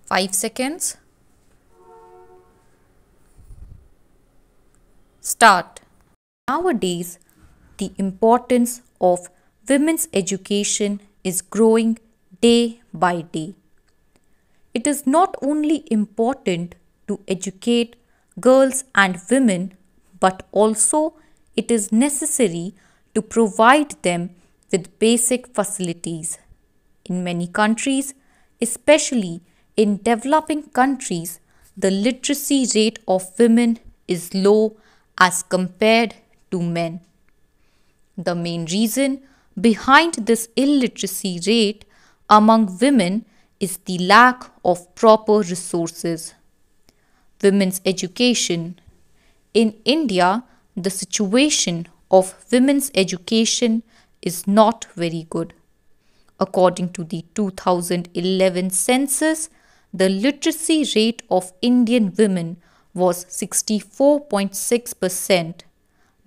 5 seconds. Start. Nowadays, the importance of women's education is growing day by day. It is not only important to educate girls and women, but also it is necessary to provide them with basic facilities. In many countries, especially in developing countries, the literacy rate of women is low as compared to men. The main reason behind this illiteracy rate among women is the lack of proper resources. Women's education. In India, the situation of women's education is not very good. According to the 2011 census, the literacy rate of Indian women was 64.6%.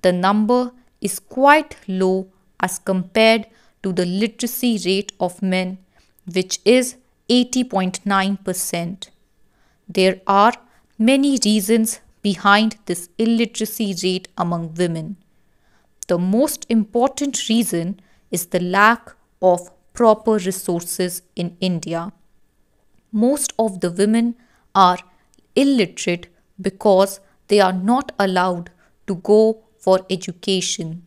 The number is quite low as compared to the literacy rate of men, which is 80.9%. There are many reasons behind this illiteracy rate among women. The most important reason is the lack of proper resources in India. Most of the women are illiterate because they are not allowed to go for education.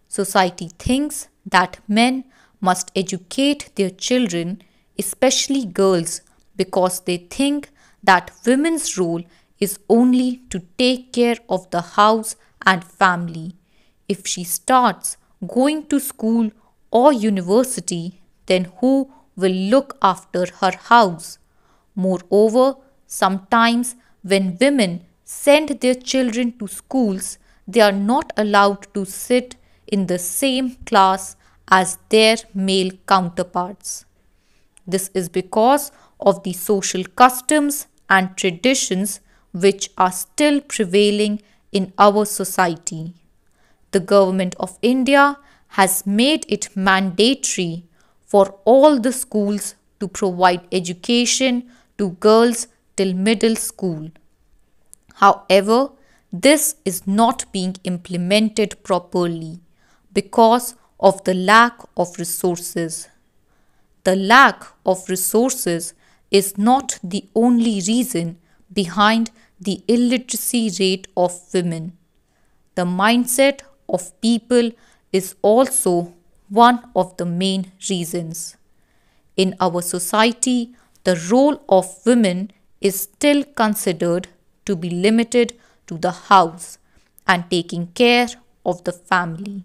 Society thinks that men must educate their children, especially girls, because they think that women's role is only to take care of the house and family. If she starts going to school or university, then who will look after her house? Moreover, sometimes when women send their children to schools, they are not allowed to sit in the same class as their male counterparts. This is because of the social customs and traditions which are still prevailing in our society. The Government of India has made it mandatory for all the schools to provide education to girls till middle school. However, this is not being implemented properly because of the lack of resources. The lack of resources is not the only reason behind the illiteracy rate of women. The mindset of people is also one of the main reasons. In our society, the role of women is still considered to be limited to the house and taking care of the family.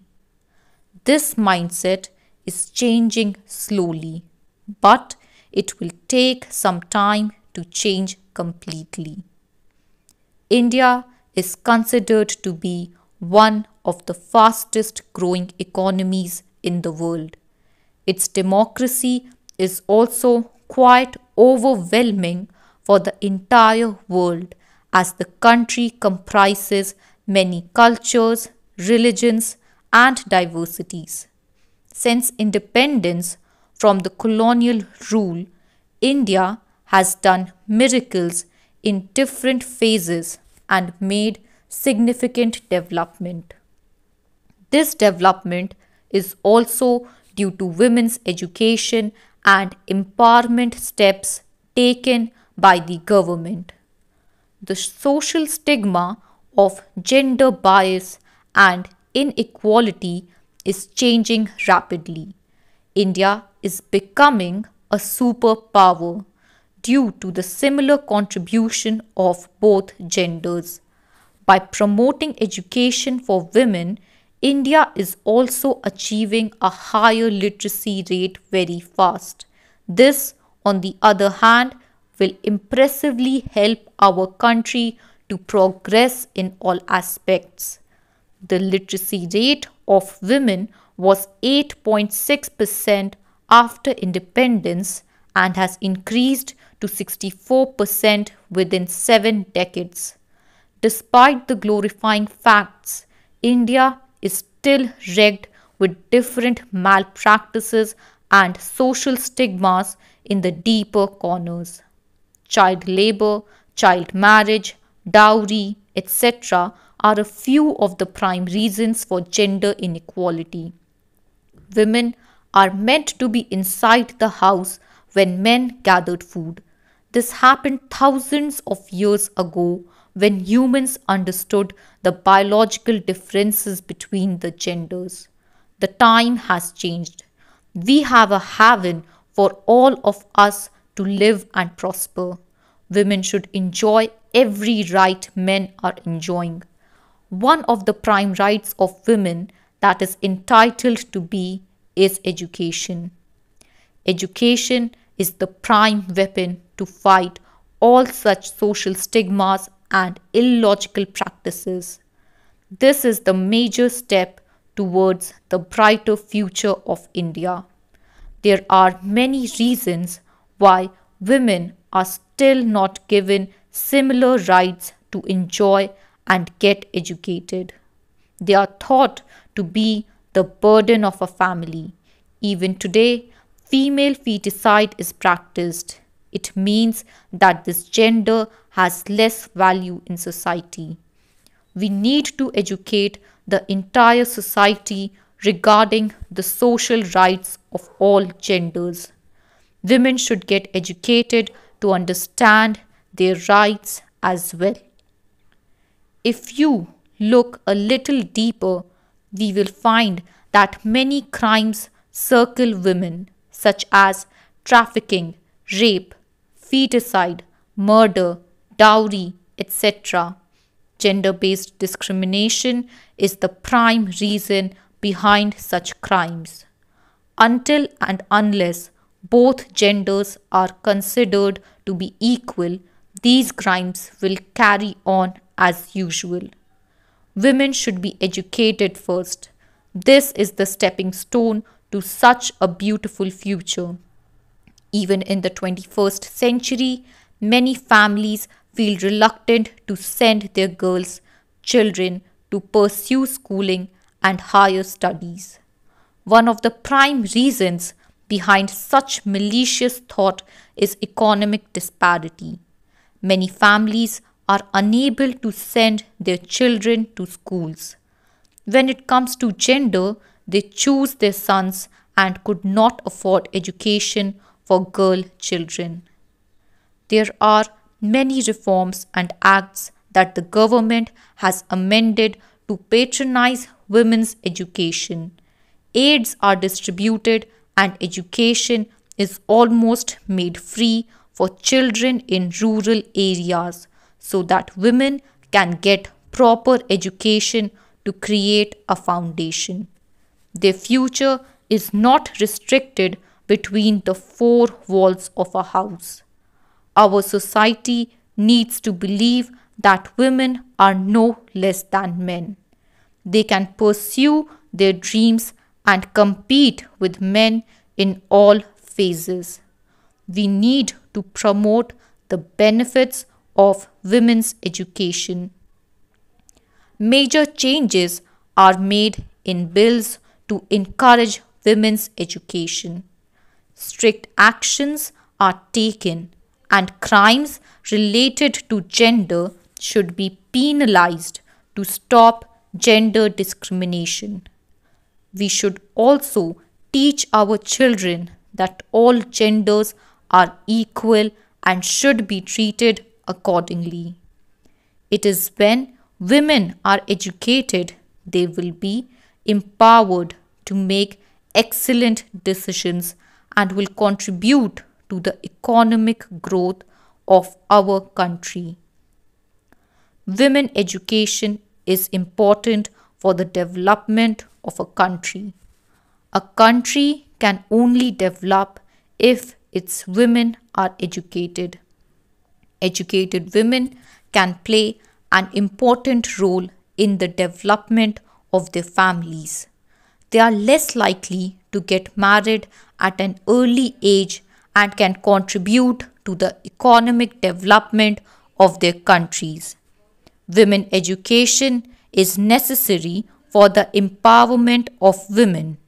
This mindset is changing slowly, but it will take some time to change completely. India is considered to be one of the fastest growing economies in the world. Its democracy is also quite overwhelming for the entire world as the country comprises many cultures, religions, and diversities. Since independence from the colonial rule, India has done miracles in different phases and made significant development. This development is also due to women's education and empowerment steps taken by the government. The social stigma of gender bias and inequality is changing rapidly. India is becoming a superpower due to the similar contribution of both genders. By promoting education for women, India is also achieving a higher literacy rate very fast. This, on the other hand, will impressively help our country to progress in all aspects. The literacy rate of women was 8.6% after independence and has increased to 64% within 7 decades. Despite the glorifying facts, India is still wrecked with different malpractices and social stigmas in the deeper corners. child labor, child marriage, dowry, etc., are a few of the prime reasons for gender inequality. Women are meant to be inside the house when men gathered food. This happened thousands of years ago when humans understood the biological differences between the genders. The time has changed. We have a haven for all of us to live and prosper. Women should enjoy every right men are enjoying. One of the prime rights of women that is entitled to be is education. Education is the prime weapon to fight all such social stigmas and illogical practices. This is the major step towards the brighter future of India. There are many reasons why women are still not given similar rights to enjoy and get educated. They are thought to be the burden of a family. Even today, female feticide is practiced. It means that this gender has less value in society. We need to educate the entire society regarding the social rights of all genders. Women should get educated to understand their rights as well. If you look a little deeper, we will find that many crimes circle women, such as trafficking, rape, feticide, murder, dowry, etc. Gender based discrimination is the prime reason behind such crimes. Until and unless both genders are considered to be equal, these crimes will carry on as usual. Women should be educated first. This is the stepping stone to such a beautiful future. Even in the 21st century, many families feel reluctant to send their girls, children to pursue schooling and higher studies. One of the prime reasons behind such malicious thought is economic disparity. Many families are unable to send their children to schools. When it comes to gender, they choose their sons and could not afford education for girl children. There are many reforms and acts that the government has amended to patronize women's education. Aids are distributed and education is almost made free for children in rural areas so that women can get proper education to create a foundation. Their future is not restricted between the four walls of a house. Our society needs to believe that women are no less than men. They can pursue their dreams and compete with men in all phases. We need to promote the benefits of women's education. Major changes are made in bills to encourage women's education. Strict actions are taken and crimes related to gender should be penalized to stop gender discrimination. We should also teach our children that all genders are equal and should be treated accordingly. It is when women are educated they will be empowered to make excellent decisions and will contribute to the economic growth of our country. Women education is important for the development of a country. A country can only develop if its women are educated. Educated women can play an important role in the development of their families. They are less likely to get married at an early age and can contribute to the economic development of their countries. Women education is necessary for the empowerment of women.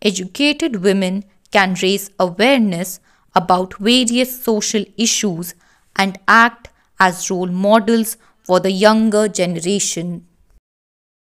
Educated women can raise awareness about various social issues and act as role models for the younger generation.